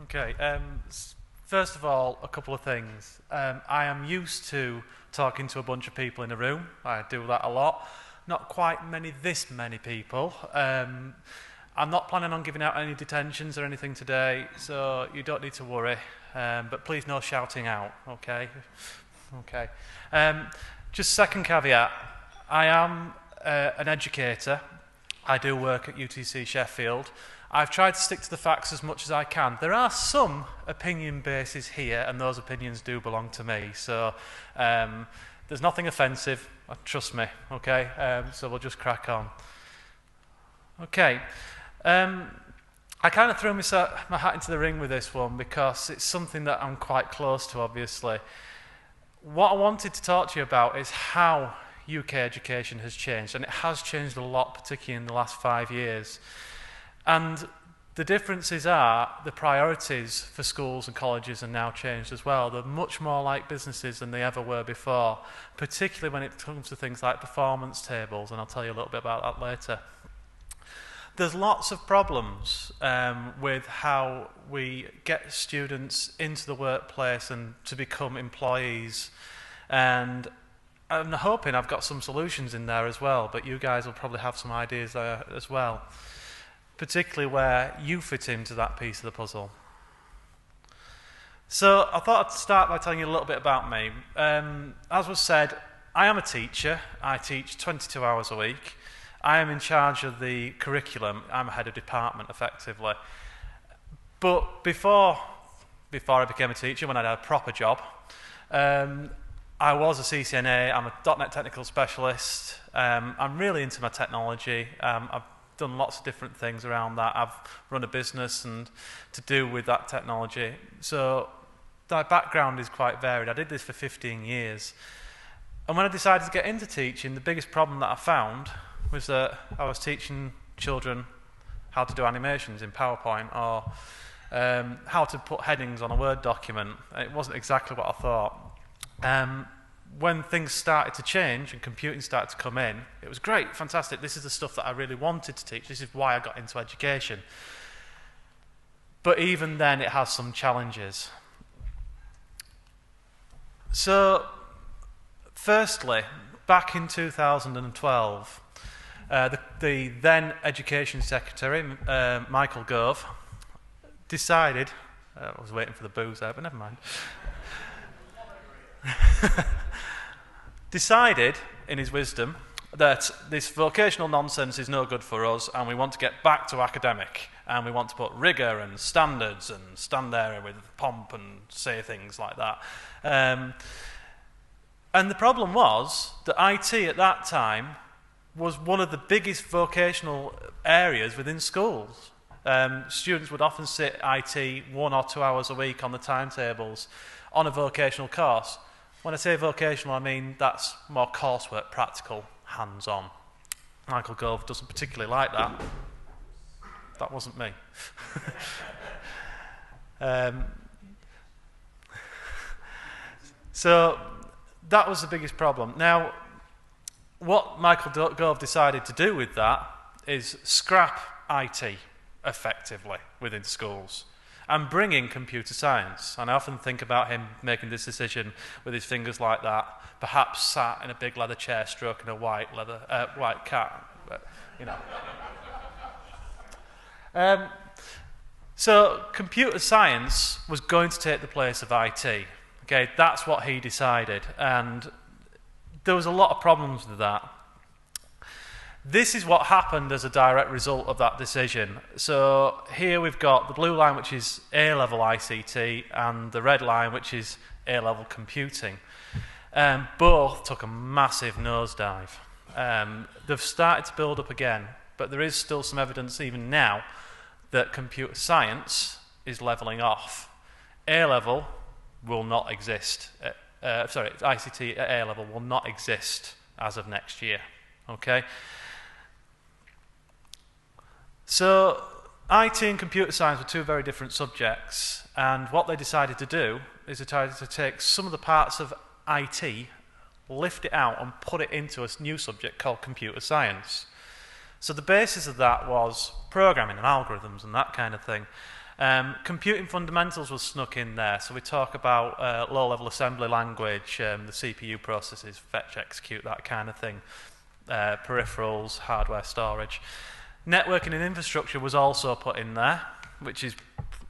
Okay, first of all, a couple of things. I am used to talking to a bunch of people in a room. I do that a lot. Not quite this many people. I'm not planning on giving out any detentions or anything today, so you don't need to worry. But please no shouting out, okay? Okay. Just second caveat, I am an educator. I do work at UTC Sheffield. I've tried to stick to the facts as much as I can. There are some opinion bases here, and those opinions do belong to me. So there's nothing offensive, trust me, okay? So we'll just crack on. Okay. I kind of threw my hat into the ring with this one because it's something that I'm quite close to, obviously. What I wanted to talk to you about is how UK education has changed, and it has changed a lot, particularly in the last 5 years. And the differences are the priorities for schools and colleges are now changed as well. They're much more like businesses than they ever were before, particularly when it comes to things like performance tables, and I'll tell you a little bit about that later. There's lots of problems with how we get students into the workplace and to become employees, and I'm hoping I've got some solutions in there as well, but you guys will probably have some ideas there as well, particularly where you fit into that piece of the puzzle. So I thought I'd start by telling you a little bit about me. As was said, I am a teacher. I teach 22 hours a week. I am in charge of the curriculum. I'm a head of department, effectively. But before I became a teacher, when I had a proper job, I was a CCNA. I'm a .NET technical specialist. I'm really into my technology. I've done lots of different things around that. I've run a business and to do with that technology. So my background is quite varied. I did this for 15 years. And when I decided to get into teaching, the biggest problem that I found was that I was teaching children how to do animations in PowerPoint or how to put headings on a Word document. It wasn't exactly what I thought. When things started to change and computing started to come in, it was great, fantastic. This is the stuff that I really wanted to teach. This is why I got into education. But even then, it has some challenges. So, firstly, back in 2012, the then Education Secretary, Michael Gove, decided, I was waiting for the booze there, but never mind, decided, in his wisdom, that this vocational nonsense is no good for us and we want to get back to academic and we want to put rigour and standards and stand there with pomp and say things like that. And the problem was that IT at that time was one of the biggest vocational areas within schools. Students would often sit IT 1 or 2 hours a week on the timetables on a vocational course. When I say vocational, I mean that's more coursework, practical, hands-on. Michael Gove doesn't particularly like that. That wasn't me. So that was the biggest problem. Now, what Michael Gove decided to do with that is scrap IT effectively within schools and bring in computer science. And I often think about him making this decision with his fingers like that, perhaps sat in a big leather chair stroking a white cat, but, you know. So computer science was going to take the place of IT. Okay, that's what he decided, and there was a lot of problems with that. This is what happened as a direct result of that decision. So here we've got the blue line, which is A-level ICT, and the red line, which is A-level computing. Both took a massive nosedive. They've started to build up again, but there is still some evidence even now that computer science is levelling off. A-level will not exist. ICT at A-level will not exist as of next year. Okay? So, IT and computer science were two very different subjects, and what they decided to do is they decided to take some of the parts of IT, lift it out and put it into a new subject called computer science. So the basis of that was programming and algorithms and that kind of thing. Computing fundamentals was snuck in there, so we talk about low-level assembly language, the CPU processes, fetch, execute, that kind of thing, peripherals, hardware storage. Networking and infrastructure was also put in there, which is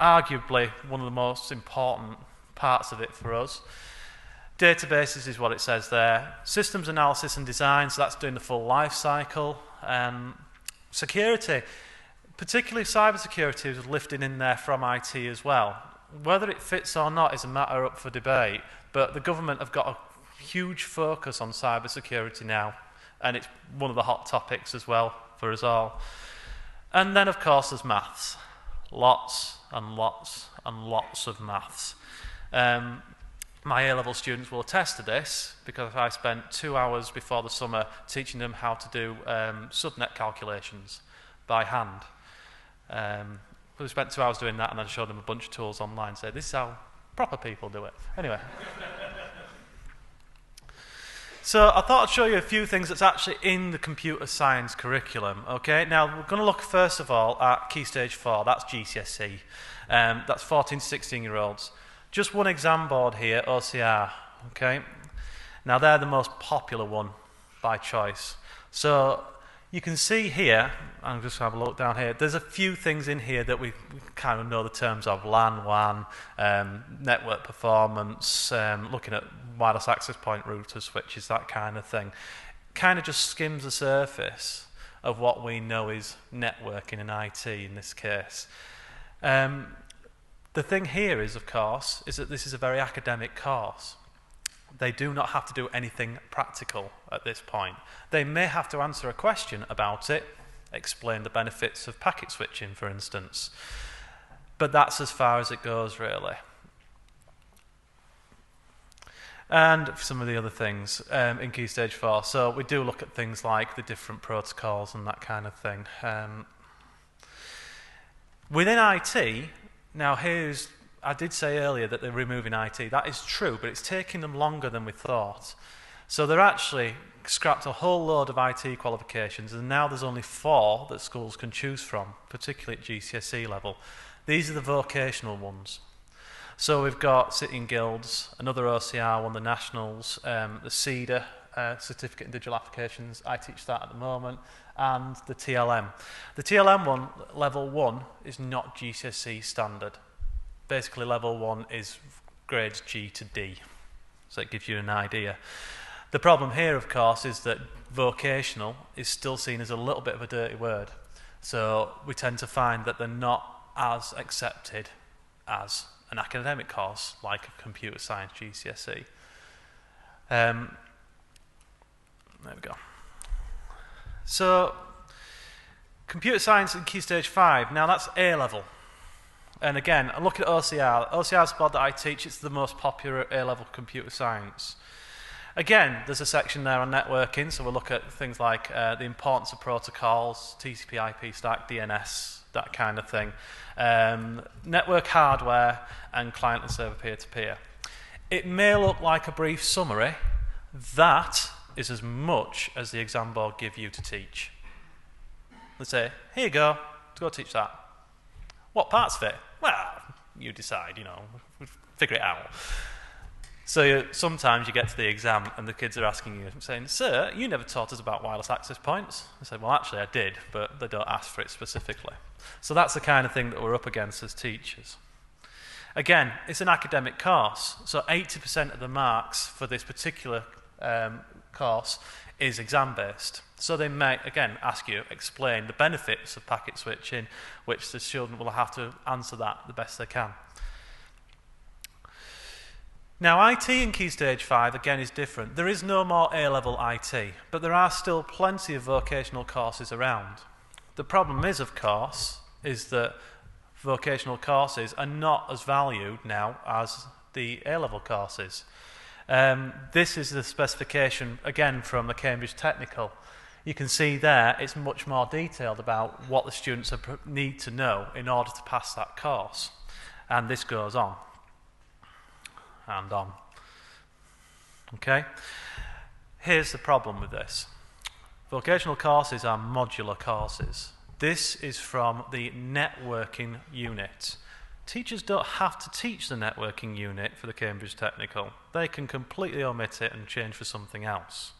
arguably one of the most important parts of it for us. Databases is what it says there. Systems analysis and design, so that's doing the full life cycle. Security, particularly cybersecurity, is lifted in there from IT as well. Whether it fits or not is a matter up for debate, but the government have got a huge focus on cybersecurity now, and it's one of the hot topics as well for us all. And then, of course, there's maths. Lots and lots and lots of maths. My A-level students will attest to this, because I spent 2 hours before the summer teaching them how to do subnet calculations by hand. We spent 2 hours doing that, and I showed them a bunch of tools online, say, this is how proper people do it. Anyway. So I thought I'd show you a few things that's actually in the computer science curriculum. Okay, now we're going to look first of all at Key Stage 4, that's GCSE. That's 14 to 16-year-olds. Just one exam board here, OCR. Okay, now they're the most popular one by choice. So you can see here, I'll just have a look down here, there's a few things in here that we kind of know the terms of: LAN, WAN, network performance, looking at wireless access point routers, switches, that kind of thing. Kind of just skims the surface of what we know is networking and IT in this case. The thing here is, of course, is that this is a very academic course. They do not have to do anything practical at this point. They may have to answer a question about it, explain the benefits of packet switching, for instance. But that's as far as it goes, really. And some of the other things in Key Stage 4. So we do look at things like the different protocols and that kind of thing. Within IT, now here's, I did say earlier that they're removing IT. That is true, but it's taking them longer than we thought. So they're actually scrapped a whole load of IT qualifications, and now there's only 4 that schools can choose from, particularly at GCSE level. These are the vocational ones. So we've got Sitting Guilds, another OCR one, the Nationals, the CEDA, Certificate in Digital Applications, I teach that at the moment, and the TLM. The TLM one, level 1, is not GCSE standard. Basically, level 1 is grades G to D, so it gives you an idea. The problem here, of course, is that vocational is still seen as a little bit of a dirty word. So we tend to find that they're not as accepted as an academic course like a computer science GCSE. There we go. So, computer science in Key Stage 5, now that's A-level. And again, I look at OCR. OCR is the board that I teach. It's the most popular A-level computer science. Again, there's a section there on networking, so we'll look at things like the importance of protocols, TCP, IP stack, DNS, that kind of thing. Network hardware, and client and server peer-to-peer. It may look like a brief summary. That is as much as the exam board give you to teach. They say, here you go teach that. What parts of it? Well, you decide, you know, figure it out. So sometimes you get to the exam and the kids are asking you, saying, sir, you never taught us about wireless access points. I said, well, actually I did, but they don't ask for it specifically. So that's the kind of thing that we're up against as teachers. Again, it's an academic course, so 80% of the marks for this particular course is exam-based. So they may, again, ask you, explain the benefits of packet switching, which the children will have to answer that the best they can. Now, IT in Key Stage 5, again, is different. There is no more A-level IT, but there are still plenty of vocational courses around. The problem is, of course, is that vocational courses are not as valued now as the A-level courses. This is the specification, again, from the Cambridge Technical. You can see there it's much more detailed about what the students need to know in order to pass that course. And this goes on and on. Okay? Here's the problem with this. Vocational courses are modular courses. This is from the networking unit. teachers don't have to teach the networking unit for the Cambridge Technical. They can completely omit it and change for something else.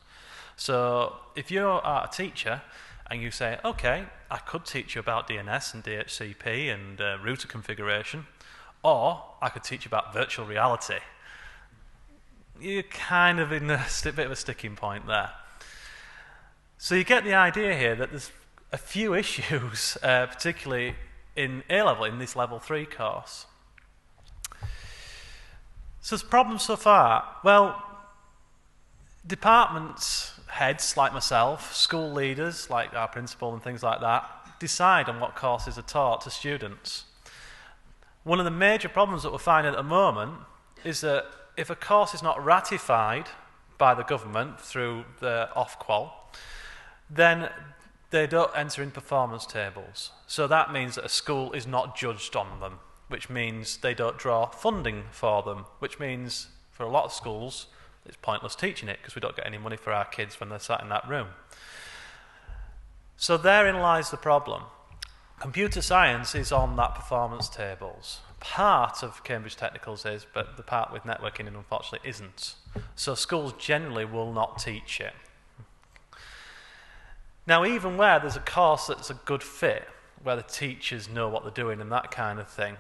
So if you're a teacher and you say, okay, I could teach you about DNS and DHCP and router configuration, or I could teach you about virtual reality, you're kind of in a bit of a sticking point there. So you get the idea here that there's a few issues, particularly in A-level, in this level 3 course. So there's problems so far. Well, departments heads like myself, school leaders like our principal and things like that, decide on what courses are taught to students. One of the major problems that we're finding at the moment is that if a course is not ratified by the government through the Ofqual, then they don't enter in performance tables. So that means that a school is not judged on them, which means they don't draw funding for them, which means for a lot of schools it's pointless teaching it because we don't get any money for our kids when they're sat in that room. So therein lies the problem. Computer science is on that performance tables. Part of Cambridge Technicals is, but the part with networking unfortunately isn't. So schools generally will not teach it. Now, even where there's a course that's a good fit, where the teachers know what they're doing and that kind of thing,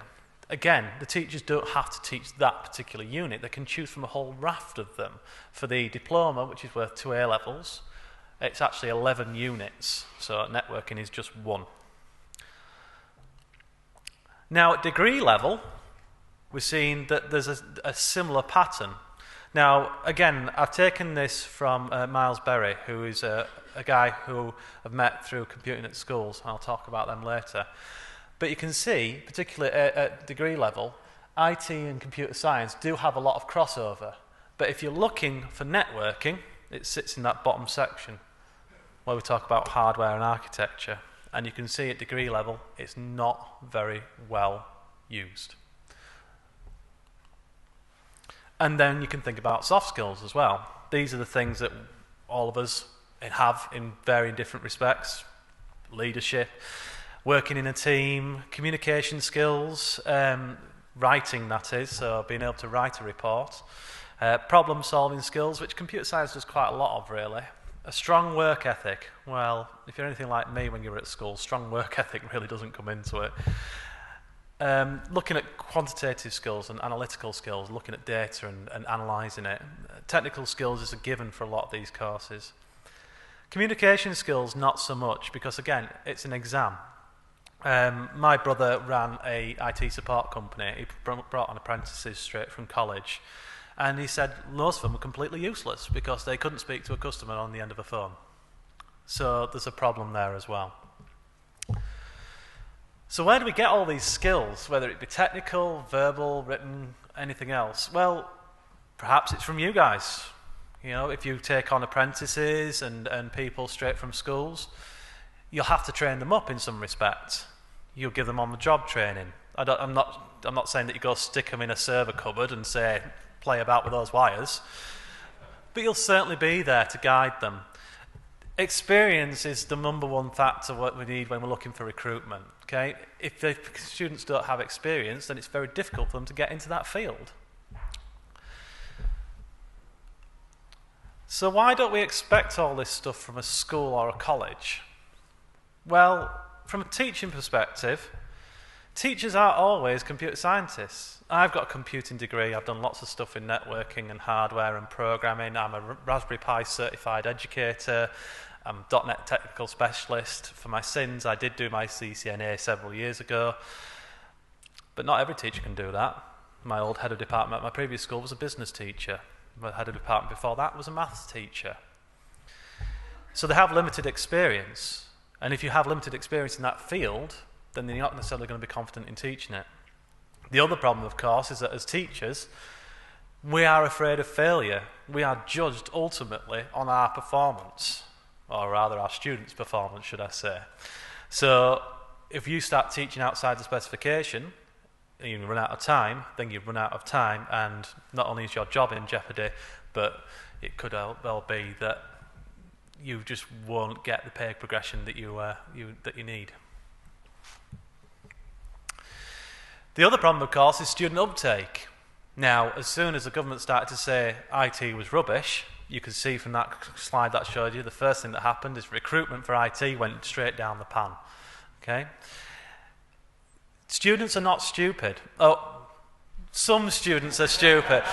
again, the teachers don't have to teach that particular unit. They can choose from a whole raft of them. For the diploma, which is worth 2 A-levels, it's actually 11 units, so networking is just 1. Now, at degree level, we're seeing that there's a similar pattern. Now, again, I've taken this from Miles Berry, who is a guy who I've met through computing at schools. I'll talk about them later. But you can see, particularly at degree level, IT and computer science do have a lot of crossover. But if you're looking for networking, it sits in that bottom section where we talk about hardware and architecture. And you can see at degree level, it's not very well used. And then you can think about soft skills as well. These are the things that all of us have in varying different respects. Leadership, working in a team, communication skills, writing that is, so being able to write a report, problem solving skills, which computer science does quite a lot of really. A strong work ethic. Well, if you're anything like me when you were at school, strong work ethic really doesn't come into it. Looking at quantitative skills and analytical skills, looking at data and analysing it. Technical skills is a given for a lot of these courses. Communication skills, not so much, because again, it's an exam. My brother ran a IT support company. He brought on apprentices straight from college. And he said most of them were completely useless because they couldn't speak to a customer on the end of a phone. So there's a problem there as well. So where do we get all these skills, whether it be technical, verbal, written, anything else? Well, perhaps it's from you guys. You know, if you take on apprentices and people straight from schools, you'll have to train them up in some respect. You'll give them on-the-job training. I'm not saying that you go stick them in a server cupboard and say, play about with those wires, but you'll certainly be there to guide them. Experience is the #1 factor what we need when we're looking for recruitment. Okay, if the students don't have experience, then it's very difficult for them to get into that field. So why don't we expect all this stuff from a school or a college? Well, from a teaching perspective, teachers aren't always computer scientists. I've got a computing degree. I've done lots of stuff in networking and hardware and programming. I'm a Raspberry Pi certified educator. I'm a .NET technical specialist. For my sins, I did do my CCNA several years ago. But not every teacher can do that. My old head of department at my previous school was a business teacher. My head of department before that was a maths teacher. So they have limited experience. And if you have limited experience in that field, then you're not necessarily going to be confident in teaching it. The other problem, of course, is that as teachers, we are afraid of failure. We are judged ultimately on our performance, or rather our students' performance, should I say. So if you start teaching outside the specification, and you run out of time, then you run out of time, and not only is your job in jeopardy, but it could well be that you just won't get the pay progression that you need. The other problem, of course, is student uptake. Now, as soon as the government started to say IT was rubbish, you can see from that slide that showed you, the first thing that happened is recruitment for IT went straight down the pan. Okay? Students are not stupid. Oh, some students are stupid.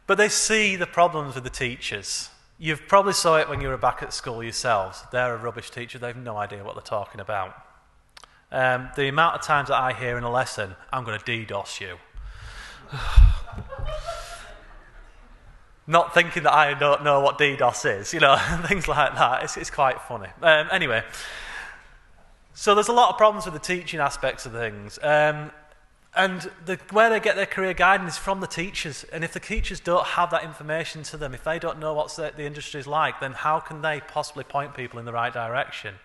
But they see the problems with the teachers. You've probably saw it when you were back at school yourselves. They're a rubbish teacher, they have no idea what they're talking about. The amount of times that I hear in a lesson, I'm going to DDoS you. Not thinking that I don't know what DDoS is, you know, things like that. It's quite funny. Anyway, so there's a lot of problems with the teaching aspects of things. And where they get their career guidance is from the teachers. And if the teachers don't have that information to them, if they don't know what the industry is like, then how can they possibly point people in the right direction?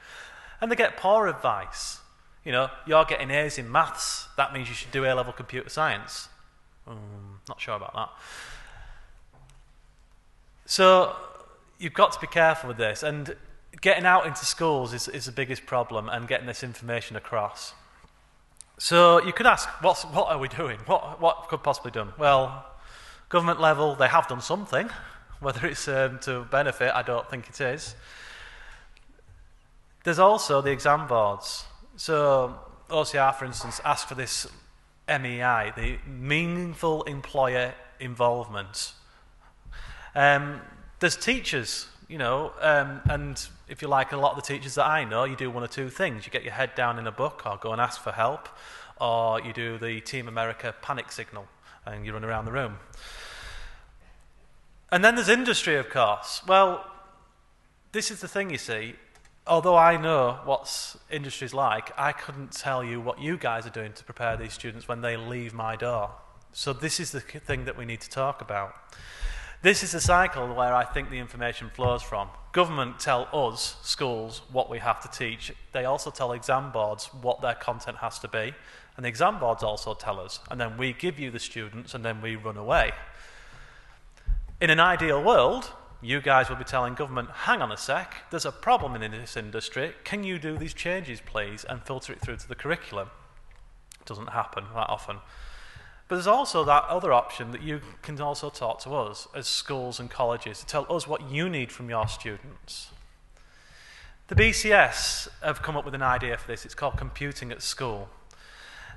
And they get poor advice. You know, you're getting A's in maths, that means you should do A-level computer science. Not sure about that. So you've got to be careful with this, and getting out into schools is the biggest problem, and getting this information across. So you could ask, what are we doing? What could possibly be done? Well, government level, they have done something. Whether it's to benefit, I don't think it is. There's also the exam boards. So OCR, for instance, asked for this MEI, the Meaningful Employer Involvement. There's teachers, you know, and if you like, a lot of the teachers that I know, you do one or two things. You get your head down in a book or go and ask for help, or you do the Team America panic signal and you run around the room. And then there's industry, of course. Well, this is the thing, you see. Although I know what industry's like, I couldn't tell you what you guys are doing to prepare these students when they leave my door. So this is the thing that we need to talk about. This is the cycle where I think the information flows from. Government tell us, schools, what we have to teach. They also tell exam boards what their content has to be. And the exam boards also tell us. And then we give you the students and then we run away. In an ideal world, you guys will be telling government, hang on a sec, there's a problem in this industry, can you do these changes please and filter it through to the curriculum? It doesn't happen that often. But there's also that other option that you can also talk to us as schools and colleges to tell us what you need from your students. The BCS have come up with an idea for this. It's called Computing at School.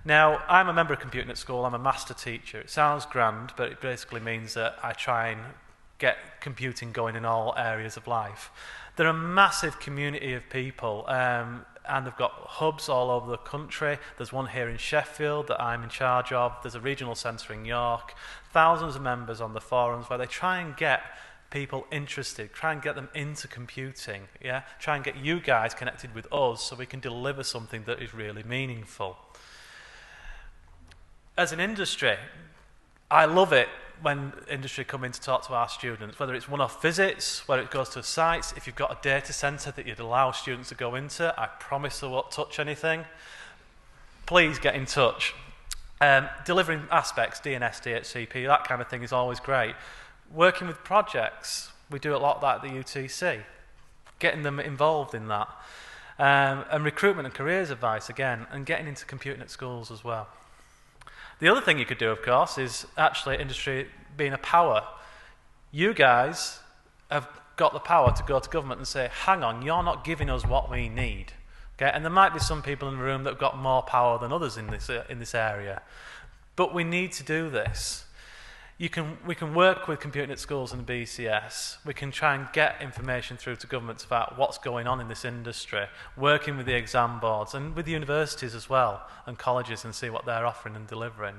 Now, I'm a member of Computing at School. I'm a master teacher. It sounds grand, but it basically means that I try and get computing going in all areas of life. They're a massive community of people, and they've got hubs all over the country. There's one here in Sheffield that I'm in charge of. There's a regional centre in York. Thousands of members on the forums where they try and get people interested, try and get them into computing, yeah? Try and get you guys connected with us so we can deliver something that is really meaningful. As an industry, I love it when industry come in to talk to our students, whether it's one-off visits, whether it goes to sites. If you've got a data centre that you'd allow students to go into, I promise I won't touch anything. Please get in touch. Delivering aspects, DNS, DHCP, that kind of thing is always great. Working with projects, we do a lot of that at the UTC. Getting them involved in that. And recruitment and careers advice again, and getting into computing at schools as well. The other thing you could do, of course, is actually industry being a power. You guys have got the power to go to government and say, hang on, you're not giving us what we need. Okay? And there might be some people in the room that have got more power than others in this area. But we need to do this. We can work with computing at schools and BCS. We can try and get information through to governments about what's going on in this industry, working with the exam boards and with the universities as well and colleges and see what they're offering and delivering.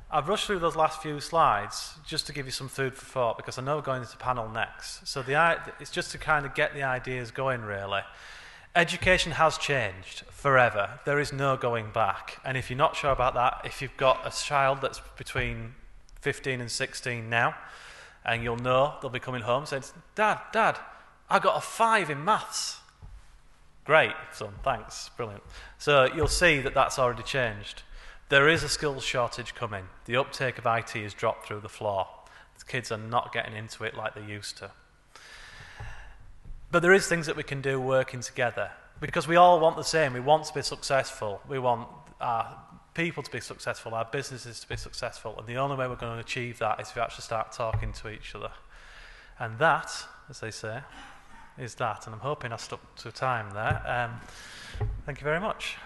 I've rushed through those last few slides just to give you some food for thought because I know we're going into panel next. So it's just to kind of get the ideas going really. Education has changed forever. There is no going back. And if you're not sure about that, if you've got a child that's between 15 and 16 now, and you'll know they'll be coming home saying, Dad, I got a 5 in maths. Great, son, thanks, brilliant. So you'll see that that's already changed. There is a skills shortage coming. The uptake of IT has dropped through the floor. The kids are not getting into it like they used to. But there is things that we can do working together. because we all want the same. We want to be successful. We want our people to be successful, our businesses to be successful, and the only way we're going to achieve that is if we actually start talking to each other. And that, as they say, is that. And I'm hoping I stuck to time there. Thank you very much.